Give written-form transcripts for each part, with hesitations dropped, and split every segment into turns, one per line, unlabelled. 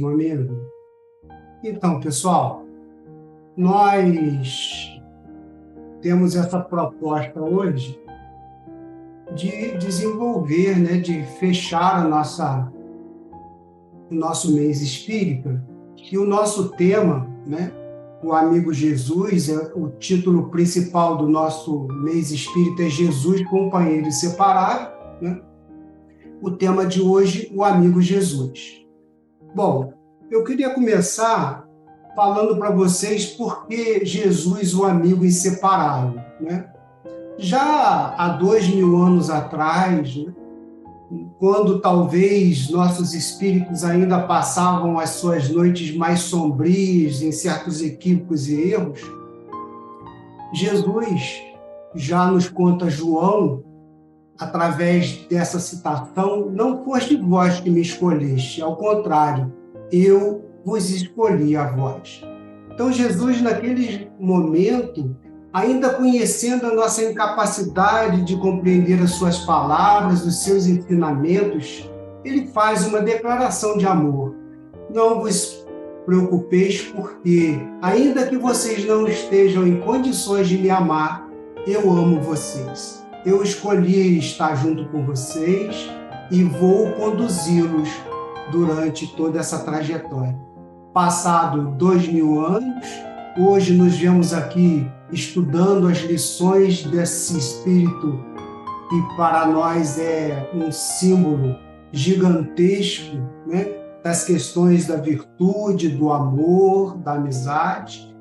Meu amigo. Então, pessoal, nós temos essa proposta hoje de desenvolver, né, de fechar o nosso mês espírita. E o nosso tema, né, o Amigo Jesus, o título principal do nosso mês espírita é Jesus, companheiro inseparável, né? O tema de hoje, o Amigo Jesus. Bom, eu queria começar falando para vocês por que Jesus, o amigo inseparável, né? Já há 2000 anos atrás, né, quando talvez nossos espíritos ainda passavam as suas noites mais sombrias em certos equívocos e erros, Jesus já nos conta João, através dessa citação: não foste vós que me escolheste, ao contrário, eu vos escolhi a vós. Então, Jesus, naquele momento, ainda conhecendo a nossa incapacidade de compreender as suas palavras, os seus ensinamentos, ele faz uma declaração de amor. Não vos preocupeis, porque, ainda que vocês não estejam em condições de me amar, eu amo vocês. Eu escolhi estar junto com vocês e vou conduzi-los durante toda essa trajetória. Passado 2000 anos, hoje nos vemos aqui estudando as lições desse Espírito que para nós é um símbolo gigantesco, né, das questões da virtude, do amor, da amizade,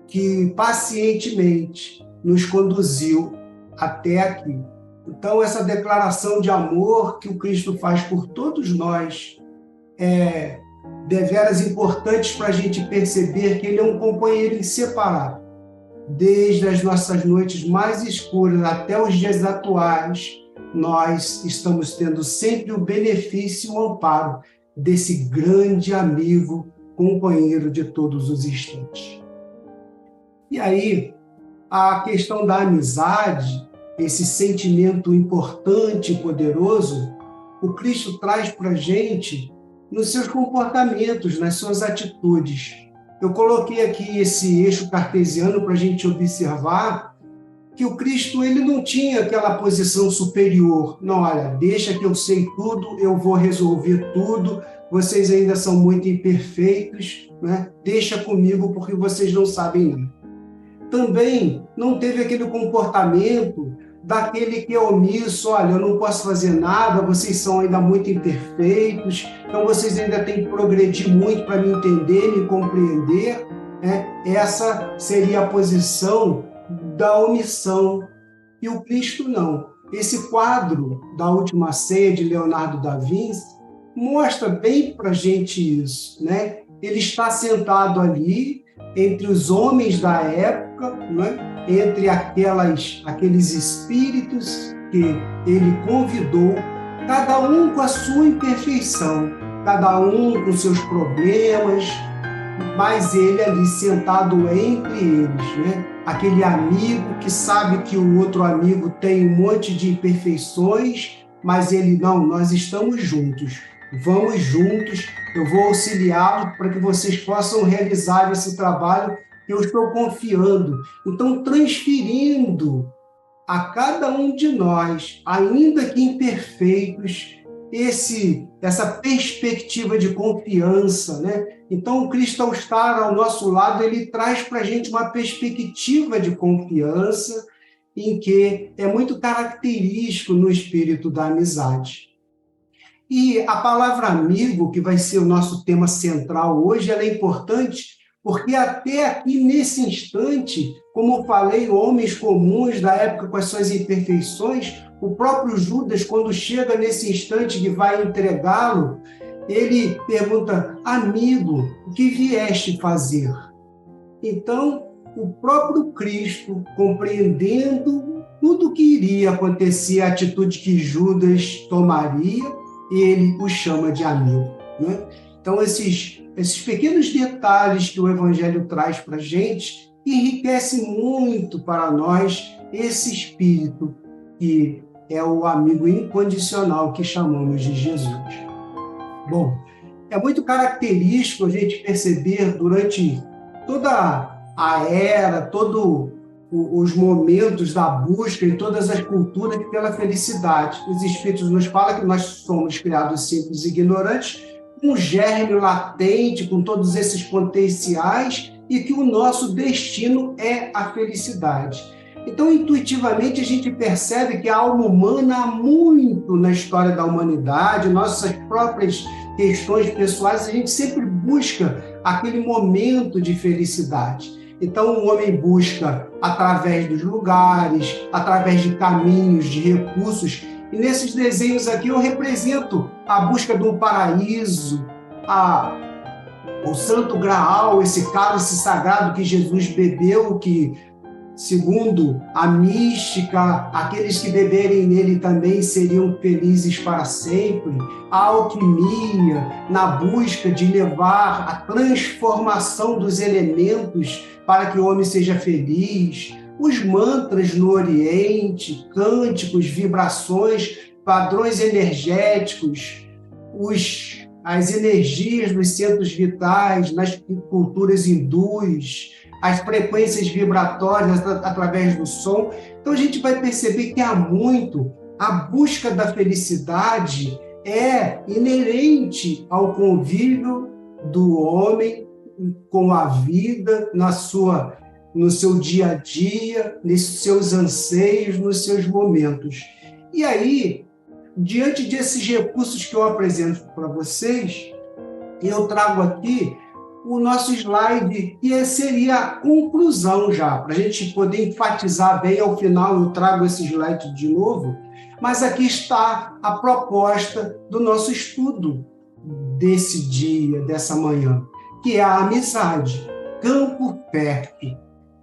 que pacientemente nos conduziu até aqui. Então, essa declaração de amor que o Cristo faz por todos nós é deveras importantes para a gente perceber que ele é um companheiro inseparável. Desde as nossas noites mais escuras até os dias atuais, nós estamos tendo sempre o benefício e o amparo desse grande amigo, companheiro de todos os instantes. E aí, a questão da amizade, esse sentimento importante e poderoso, o Cristo traz para a gente nos seus comportamentos, nas suas atitudes. Eu coloquei aqui esse eixo cartesiano para a gente observar que o Cristo ele não tinha aquela posição superior. Não, olha, deixa que eu sei tudo, eu vou resolver tudo, vocês ainda são muito imperfeitos, né? Deixa comigo porque vocês não sabem nada. Também não teve aquele comportamento daquele que é omisso: olha, eu não posso fazer nada, vocês são ainda muito imperfeitos, então vocês ainda têm que progredir muito para me entender, me compreender, né? Essa seria a posição da omissão. E o Cristo não. Esse quadro da Última Ceia de Leonardo da Vinci mostra bem para a gente isso, né? Ele está sentado ali entre os homens da época, né? Entre aqueles espíritos que ele convidou, cada um com a sua imperfeição, cada um com seus problemas, mas ele ali sentado entre eles, né? Aquele amigo que sabe que o outro amigo tem um monte de imperfeições, mas ele não, nós estamos juntos, vamos juntos, eu vou auxiliá-los para que vocês possam realizar esse trabalho que eu estou confiando. Então, transferindo a cada um de nós, ainda que imperfeitos, essa perspectiva de confiança, né? Então, o Cristo, ao estar ao nosso lado, ele traz para a gente uma perspectiva de confiança em que é muito característico no espírito da amizade. E a palavra amigo, que vai ser o nosso tema central hoje, ela é importante porque até aqui, nesse instante, como eu falei, homens comuns da época com as suas imperfeições, o próprio Judas, quando chega nesse instante que vai entregá-lo, ele pergunta: amigo, o que vieste fazer? Então, o próprio Cristo, compreendendo tudo o que iria acontecer, a atitude que Judas tomaria, ele o chama de amigo, né? Então, esses pequenos detalhes que o Evangelho traz para a gente enriquecem muito para nós esse espírito que é o amigo incondicional que chamamos de Jesus. Bom, É muito característico a gente perceber durante toda a era, todos os momentos da busca em todas as culturas pela felicidade. Os Espíritos nos falam que nós somos criados simples e ignorantes, com um germe latente, com todos esses potenciais, e que o nosso destino é a felicidade. Então, intuitivamente, a gente percebe que a alma humana há muito na história da humanidade, nossas próprias questões pessoais, a gente sempre busca aquele momento de felicidade. Então, o homem busca através dos lugares, através de caminhos, de recursos. E nesses desenhos aqui eu represento a busca de um paraíso, o Santo Graal, esse cálice sagrado que Jesus bebeu, que, segundo a mística, aqueles que beberem nele também seriam felizes para sempre. A alquimia, na busca de levar a transformação dos elementos para que o homem seja feliz. Os mantras no Oriente, cânticos, vibrações, padrões energéticos, as energias dos centros vitais, nas culturas hindus, as frequências vibratórias através do som. Então, a gente vai perceber que há muito a busca da felicidade é inerente ao convívio do homem com a vida, no seu dia a dia, nesses seus anseios, nos seus momentos. E aí, diante desses recursos que eu apresento para vocês, eu trago aqui o nosso slide, que seria a conclusão já, para a gente poder enfatizar bem. Ao final eu trago esse slide de novo, mas aqui está a proposta do nosso estudo desse dia, dessa manhã, que é a amizade, campo fértil,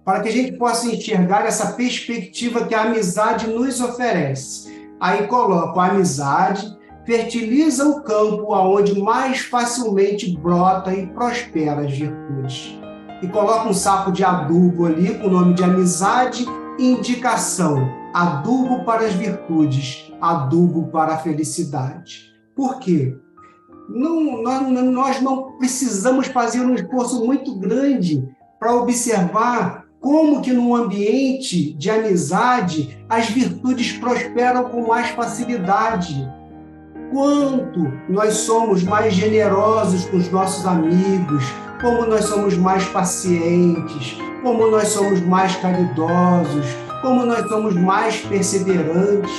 para que a gente possa enxergar essa perspectiva que a amizade nos oferece. Aí coloco a amizade, fertiliza o campo aonde mais facilmente brota e prospera as virtudes. E coloca um saco de adubo ali com o nome de amizade e indicação: adubo para as virtudes, adubo para a felicidade. Por quê? Nós não precisamos fazer um esforço muito grande para observar como que num ambiente de amizade as virtudes prosperam com mais facilidade. Quanto nós somos mais generosos com os nossos amigos, como nós somos mais pacientes, como nós somos mais caridosos, como nós somos mais perseverantes.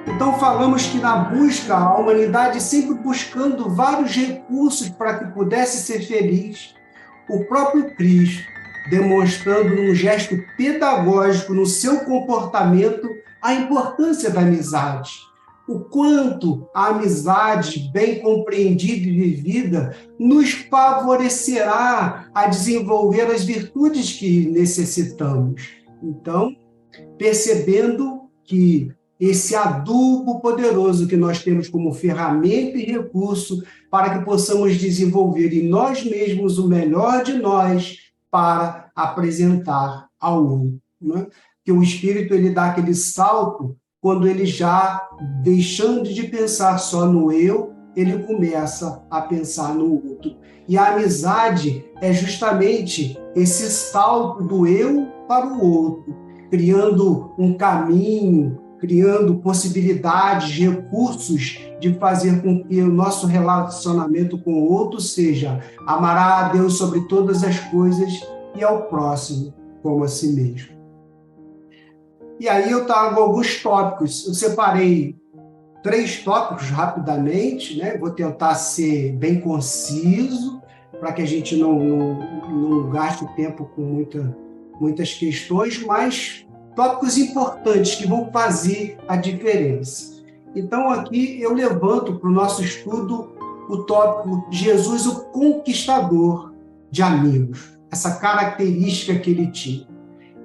Então falamos que na busca, a humanidade sempre buscando vários recursos para que pudesse ser feliz. O próprio Cristo, demonstrando num gesto pedagógico no seu comportamento a importância da amizade. O quanto a amizade bem compreendida e vivida nos favorecerá a desenvolver as virtudes que necessitamos. Então, percebendo que esse adubo poderoso que nós temos como ferramenta e recurso para que possamos desenvolver em nós mesmos o melhor de nós para apresentar ao outro, né? Que o espírito ele dá aquele salto quando ele já, deixando de pensar só no eu, ele começa a pensar no outro. E a amizade é justamente esse salto do eu para o outro, criando um caminho, criando possibilidades, recursos de fazer com que o nosso relacionamento com o outro seja amar a Deus sobre todas as coisas e ao próximo como a si mesmo. E aí eu trago alguns tópicos. Eu separei 3 tópicos rapidamente, né? Vou tentar ser bem conciso para que a gente não gaste tempo com muitas questões, mas tópicos importantes que vão fazer a diferença. Então aqui eu levanto para o nosso estudo o tópico Jesus, o conquistador de amigos, essa característica que ele tinha.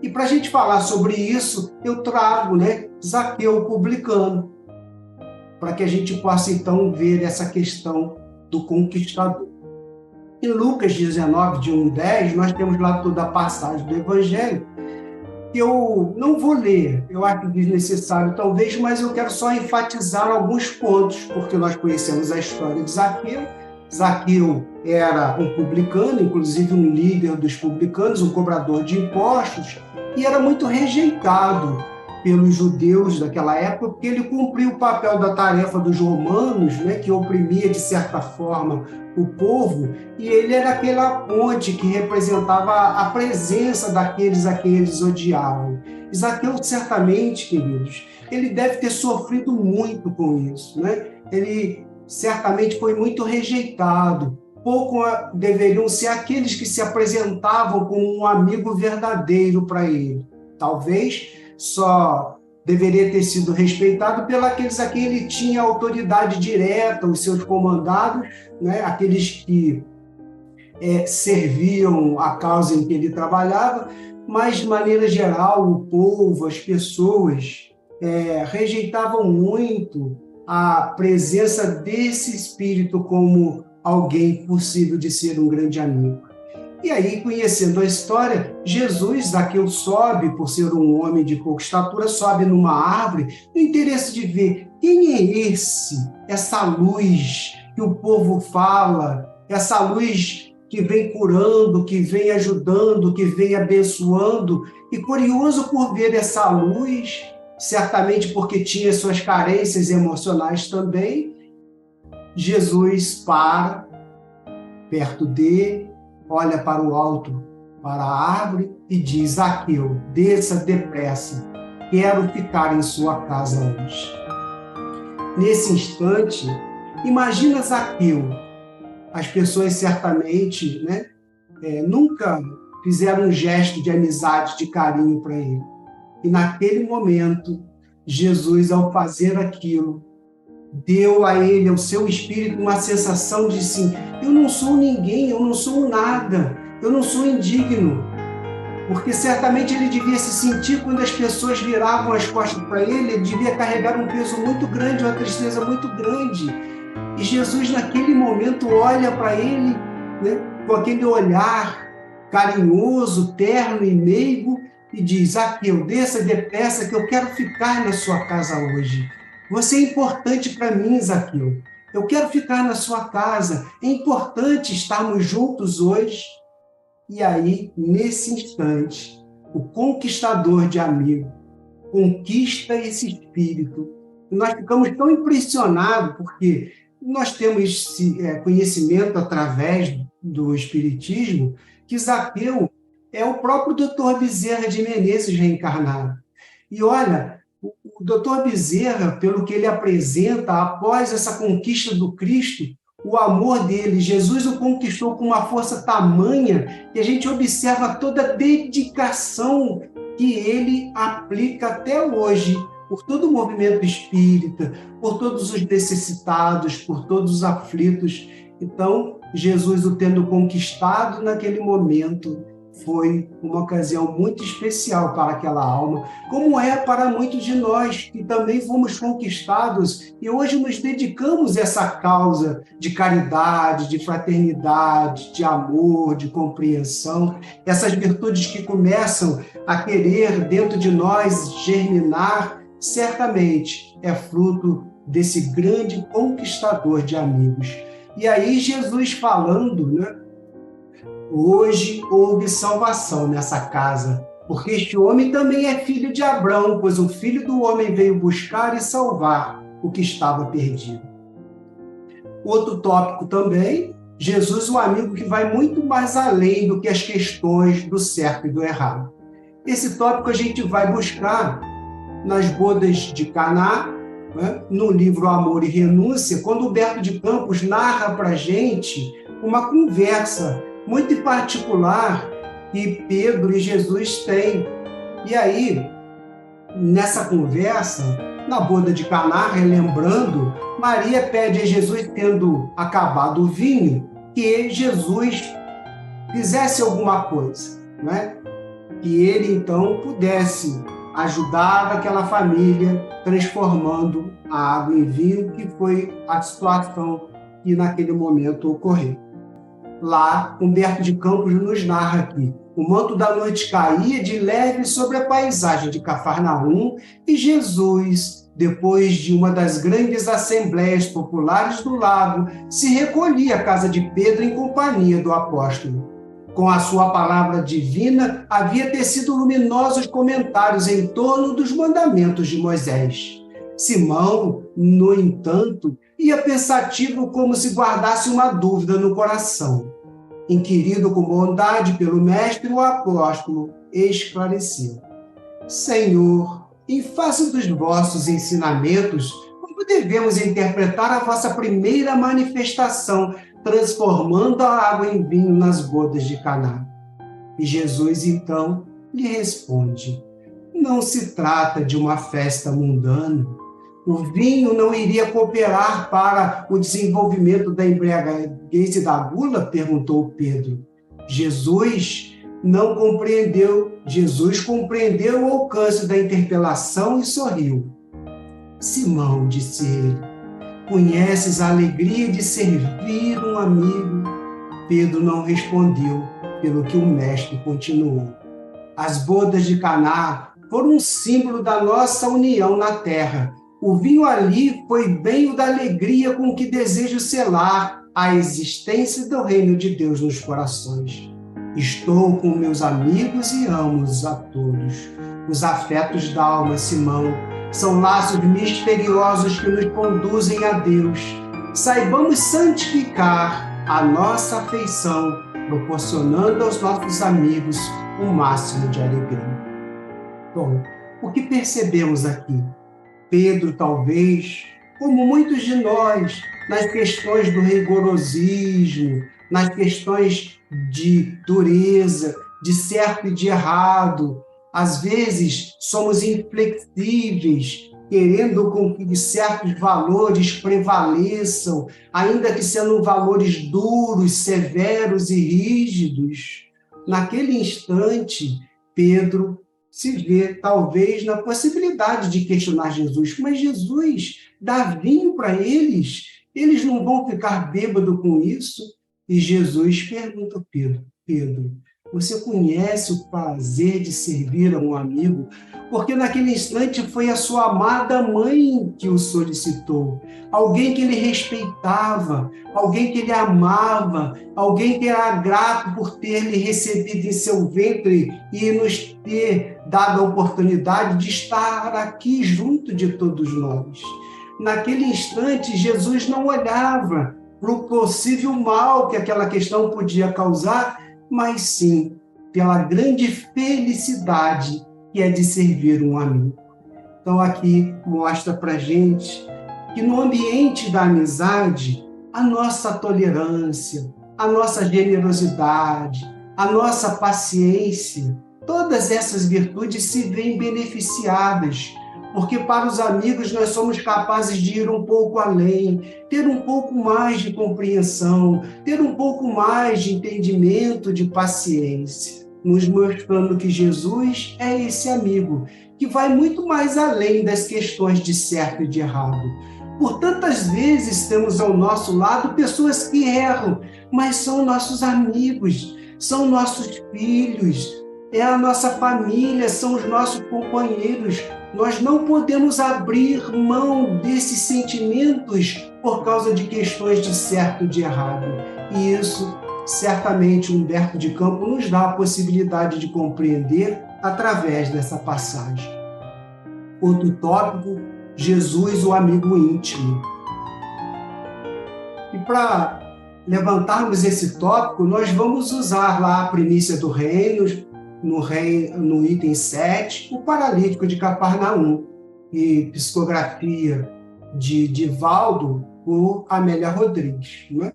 E para a gente falar sobre isso, eu trago, Zaqueu, o publicano, para que a gente possa, então, ver essa questão do conquistador. Em Lucas 19, de 1 a 10, nós temos lá toda a passagem do Evangelho, que eu não vou ler, eu acho desnecessário talvez, mas eu quero só enfatizar alguns pontos, porque nós conhecemos a história de Zaqueu, Zaqueu era um publicano, inclusive um líder dos publicanos, um cobrador de impostos, e era muito rejeitado pelos judeus daquela época, porque ele cumpriu o papel da tarefa dos romanos, né, que oprimia, de certa forma, o povo, e ele era aquela ponte que representava a presença daqueles a quem eles odiavam. E Zaqueu, certamente, queridos, ele deve ter sofrido muito com isso, né? Ele certamente foi muito rejeitado. Pouco deveriam ser aqueles que se apresentavam como um amigo verdadeiro para ele. Talvez só deveria ter sido respeitado pelos a quem ele tinha autoridade direta, os seus comandados, né? Aqueles que serviam a causa em que ele trabalhava, mas, de maneira geral, o povo, as pessoas, rejeitavam muito a presença desse espírito como alguém possível de ser um grande amigo. E aí, conhecendo a história, Jesus, Zaqueu sobe, por ser um homem de pouca estatura, sobe numa árvore, no interesse de ver quem é essa luz que o povo fala, essa luz que vem curando, que vem ajudando, que vem abençoando. E curioso por ver essa luz, certamente porque tinha suas carências emocionais também, Jesus para perto dele, olha para o alto, para a árvore e diz: Zaqueu, desça depressa, quero ficar em sua casa hoje. Nesse instante, imagina Zaqueu. As pessoas certamente, né, nunca fizeram um gesto de amizade, de carinho para ele. E naquele momento, Jesus, ao fazer aquilo, deu a ele, ao seu espírito, uma sensação de assim: eu não sou ninguém, eu não sou nada, eu não sou indigno. Porque certamente ele devia se sentir, quando as pessoas viravam as costas para ele, ele devia carregar um peso muito grande, uma tristeza muito grande. E Jesus, naquele momento, olha para ele, né, com aquele olhar carinhoso, terno e meigo, e diz: Zaqueu, desça depressa que eu quero ficar na sua casa hoje. Você é importante para mim, Zaqueu. Eu quero ficar na sua casa. É importante estarmos juntos hoje. E aí, nesse instante, o conquistador de amigo conquista esse espírito. E nós ficamos tão impressionados, porque nós temos esse conhecimento através do Espiritismo, que Zaqueu é o próprio Dr. Bezerra de Menezes reencarnado. E olha, o Dr. Bezerra, pelo que ele apresenta, após essa conquista do Cristo, o amor dele, Jesus o conquistou com uma força tamanha que a gente observa toda a dedicação que ele aplica até hoje por todo o movimento espírita, por todos os necessitados, por todos os aflitos. Então, Jesus o tendo conquistado naquele momento, foi uma ocasião muito especial para aquela alma, como é para muitos de nós, que também fomos conquistados e hoje nos dedicamos a essa causa de caridade, de fraternidade, de amor, de compreensão, essas virtudes que começam a querer dentro de nós germinar, certamente é fruto desse grande conquistador de amigos. E aí Jesus falando, né? Hoje houve salvação nessa casa, porque este homem também é filho de Abraão, pois o Filho do Homem veio buscar e salvar o que estava perdido. Outro tópico também, Jesus, o amigo que vai muito mais além do que as questões do certo e do errado. Esse tópico a gente vai buscar nas bodas de Caná, né? No livro Amor e Renúncia, quando Humberto de Campos narra para a gente uma conversa muito particular que Pedro e Jesus têm. E aí, nessa conversa, na boda de Caná, relembrando, Maria pede a Jesus, tendo acabado o vinho, que Jesus fizesse alguma coisa, né? Que ele, então, pudesse ajudar aquela família, transformando a água em vinho, que foi a situação que naquele momento ocorreu. Lá, Humberto de Campos nos narra aqui: o manto da noite caía de leve sobre a paisagem de Cafarnaum e Jesus, depois de uma das grandes assembleias populares do lago, se recolhia à casa de Pedro em companhia do apóstolo. Com a sua palavra divina, havia tecido luminosos comentários em torno dos mandamentos de Moisés. Simão, no entanto, ia pensativo como se guardasse uma dúvida no coração. Inquirido com bondade pelo mestre, o apóstolo esclareceu: Senhor, em face dos vossos ensinamentos, como devemos interpretar a vossa primeira manifestação, transformando a água em vinho nas bodas de Caná? E Jesus, então, lhe responde: não se trata de uma festa mundana. O vinho não iria cooperar para o desenvolvimento da embriaguez e da gula? Perguntou Pedro. Jesus compreendeu o alcance da interpelação e sorriu. Simão, disse ele, conheces a alegria de servir um amigo? Pedro não respondeu, pelo que o mestre continuou. As bodas de Caná foram um símbolo da nossa união na terra. O vinho ali foi bem o da alegria com que desejo selar a existência do reino de Deus nos corações. Estou com meus amigos e amo-os a todos. Os afetos da alma, Simão, são laços misteriosos que nos conduzem a Deus. Saibamos santificar a nossa afeição, proporcionando aos nossos amigos o máximo de alegria. Bom, o que percebemos aqui? Pedro, talvez, como muitos de nós, nas questões do rigorosismo, nas questões de dureza, de certo e de errado, às vezes somos inflexíveis, querendo com que certos valores prevaleçam, ainda que sendo valores duros, severos e rígidos. Naquele instante, Pedro se vê, talvez, na possibilidade de questionar Jesus. Mas Jesus dá vinho para eles? Eles não vão ficar bêbados com isso? E Jesus pergunta a Pedro, você conhece o prazer de servir a um amigo? Porque naquele instante foi a sua amada mãe que o solicitou. Alguém que ele respeitava, alguém que ele amava, alguém que era grato por ter lhe recebido em seu ventre e nos ter dado a oportunidade de estar aqui junto de todos nós. Naquele instante, Jesus não olhava para o possível mal que aquela questão podia causar, mas sim pela grande felicidade que é de servir um amigo. Então aqui mostra para a gente que no ambiente da amizade, a nossa tolerância, a nossa generosidade, a nossa paciência, todas essas virtudes se veem beneficiadas, porque para os amigos nós somos capazes de ir um pouco além, ter um pouco mais de compreensão, ter um pouco mais de entendimento, de paciência, nos mostrando que Jesus é esse amigo, que vai muito mais além das questões de certo e de errado. Por tantas vezes temos ao nosso lado pessoas que erram, mas são nossos amigos, são nossos filhos, é a nossa família, são os nossos companheiros. Nós não podemos abrir mão desses sentimentos por causa de questões de certo e de errado. E isso, certamente, Humberto de Campos nos dá a possibilidade de compreender através dessa passagem. Outro tópico, Jesus, o amigo íntimo. E para levantarmos esse tópico, nós vamos usar lá a primícia do reino, no item 7, o paralítico de Cafarnaum, e psicografia de Divaldo por Amélia Rodrigues. Não é?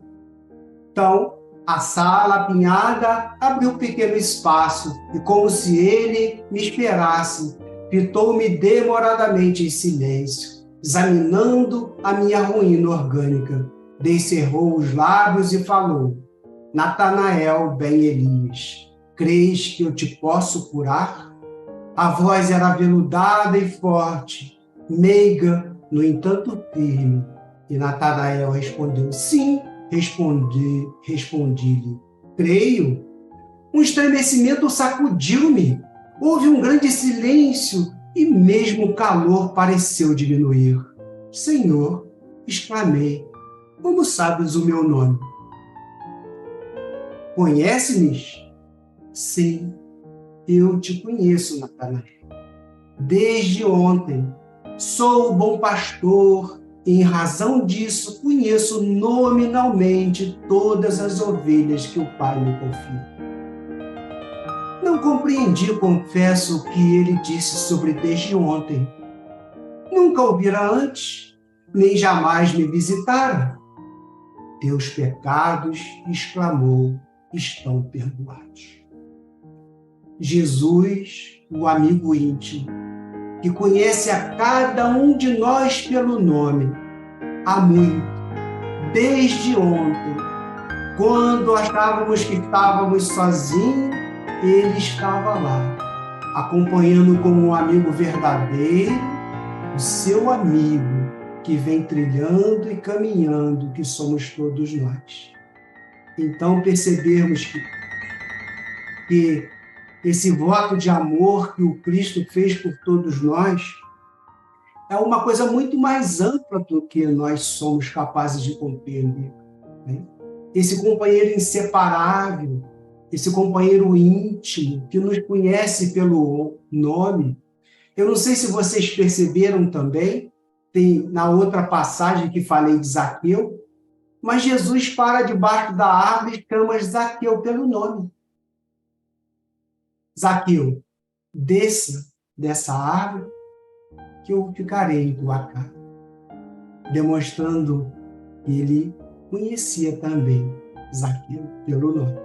Então, a sala apinhada abriu um pequeno espaço, e como se ele me esperasse, fitou-me demoradamente em silêncio, examinando a minha ruína orgânica. Descerrou os lábios e falou: Natanael ben Elias, crês que eu te posso curar? A voz era aveludada e forte, meiga, no entanto firme. E Natanael respondeu: sim, respondi-lhe, creio. Um estremecimento sacudiu-me. Houve um grande silêncio e mesmo o calor pareceu diminuir. Senhor, exclamei, como sabes o meu nome? Conhece-me? Sim, eu te conheço, Natanael. Desde ontem, sou o bom pastor e, em razão disso, conheço nominalmente todas as ovelhas que o Pai me confia. Não compreendi, confesso, o que ele disse sobre desde ontem. Nunca o vira antes, nem jamais me visitara. Teus pecados, exclamou, estão perdoados. Jesus, o amigo íntimo, que conhece a cada um de nós pelo nome, há muito, desde ontem, quando achávamos que estávamos sozinhos, ele estava lá, acompanhando como um amigo verdadeiro, o seu amigo que vem trilhando e caminhando, que somos todos nós. Então percebemos que esse voto de amor que o Cristo fez por todos nós é uma coisa muito mais ampla do que nós somos capazes de compreender, né? Esse companheiro inseparável, esse companheiro íntimo, que nos conhece pelo nome. Eu não sei se vocês perceberam também, tem na outra passagem que falei de Zaqueu, mas Jesus para debaixo da árvore e chama Zaqueu pelo nome. Zaqueu, desça dessa árvore que eu ficarei em tua casa. Demonstrando que ele conhecia também Zaqueu pelo nome.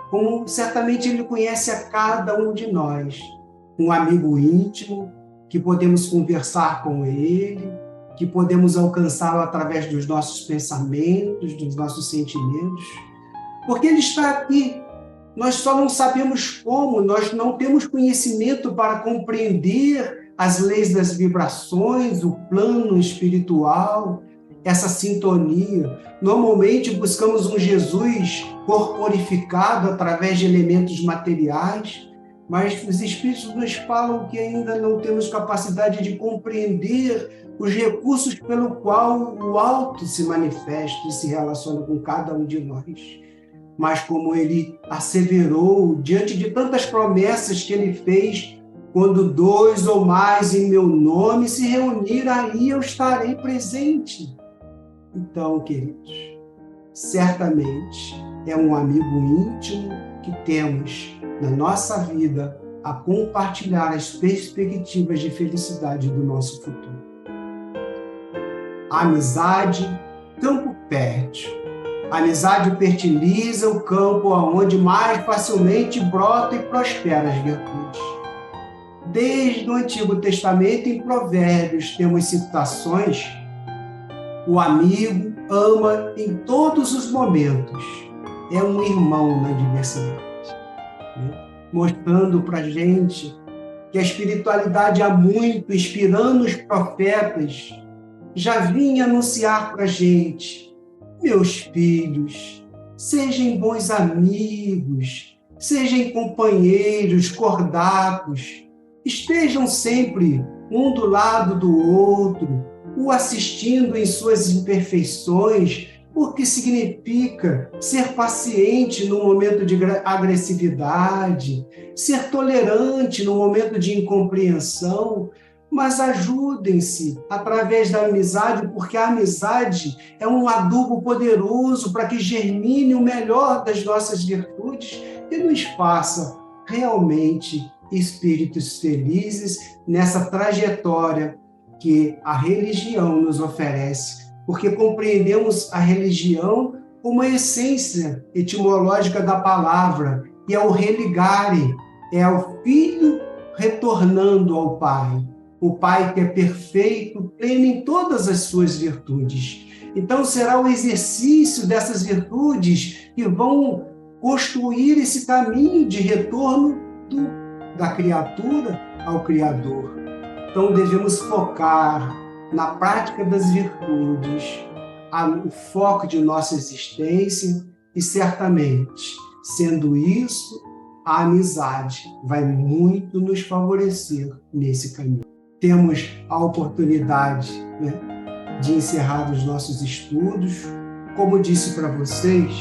Como certamente ele conhece a cada um de nós, um amigo íntimo, que podemos conversar com ele, que podemos alcançá-lo através dos nossos pensamentos, dos nossos sentimentos, porque ele está aqui. Nós só não sabemos como, nós não temos conhecimento para compreender as leis das vibrações, o plano espiritual, essa sintonia. Normalmente buscamos um Jesus corporificado através de elementos materiais, mas os Espíritos nos falam que ainda não temos capacidade de compreender os recursos pelo qual o alto se manifesta e se relaciona com cada um de nós. Mas como ele asseverou, diante de tantas promessas que ele fez, quando 2 ou mais em meu nome se reunirem, aí eu estarei presente. Então, queridos, certamente é um amigo íntimo que temos na nossa vida a compartilhar as perspectivas de felicidade do nosso futuro. A amizade, campo fértil. A amizade fertiliza o campo onde mais facilmente brota e prospera as virtudes. Desde o Antigo Testamento, em Provérbios, temos citações: o amigo ama em todos os momentos, é um irmão na diversidade, né? Mostrando para a gente que a espiritualidade há muito, inspirando os profetas, já vinha anunciar para a gente: meus filhos, sejam bons amigos, sejam companheiros, cordapos, estejam sempre um do lado do outro, o assistindo em suas imperfeições, porque significa ser paciente no momento de agressividade, ser tolerante no momento de incompreensão, mas ajudem-se através da amizade, porque a amizade é um adubo poderoso para que germine o melhor das nossas virtudes e nos faça realmente espíritos felizes nessa trajetória que a religião nos oferece, porque compreendemos a religião como a essência etimológica da palavra, e é o religare, é o filho retornando ao Pai. O Pai que é perfeito, pleno em todas as suas virtudes. Então será o exercício dessas virtudes que vão construir esse caminho de retorno da criatura ao Criador. Então devemos focar na prática das virtudes, o foco de nossa existência, e certamente, sendo isso, a amizade vai muito nos favorecer nesse caminho. temos a oportunidade, né, de encerrar os nossos estudos. Como disse para vocês,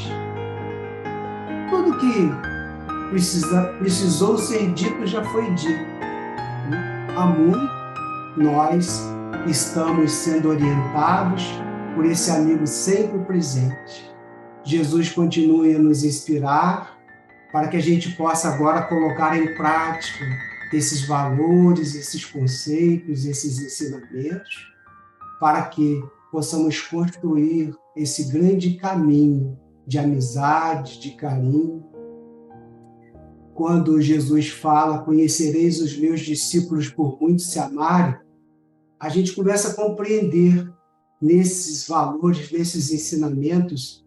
tudo que precisou ser dito já foi dito. Há muito nós estamos sendo orientados por esse amigo sempre presente. Jesus continue a nos inspirar para que a gente possa agora colocar em prática esses valores, esses conceitos, esses ensinamentos, para que possamos construir esse grande caminho de amizade, de carinho. Quando Jesus fala, conhecereis os meus discípulos por muito se amarem, a gente começa a compreender nesses valores, nesses ensinamentos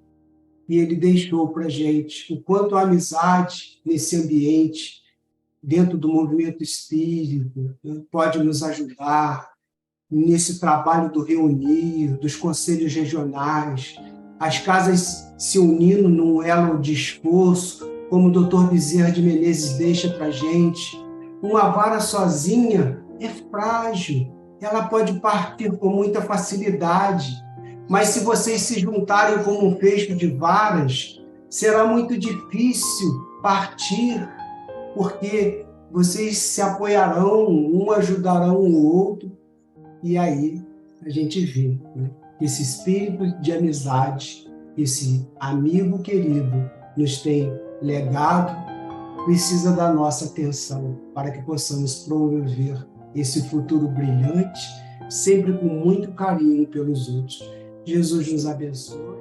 que ele deixou para a gente, o quanto a amizade nesse ambiente, dentro do movimento espírita, pode nos ajudar nesse trabalho do reunir, dos conselhos regionais, as casas se unindo num elo de esforço, como o Dr. Bezerra de Menezes deixa para a gente. Uma vara sozinha é frágil, ela pode partir com muita facilidade, mas se vocês se juntarem como um feixe de varas, será muito difícil partir, porque vocês se apoiarão, um ajudarão o outro, e aí a gente vê, né, esse espírito de amizade, esse amigo querido nos tem legado, precisa da nossa atenção para que possamos promover esse futuro brilhante, sempre com muito carinho pelos outros. Jesus nos abençoe.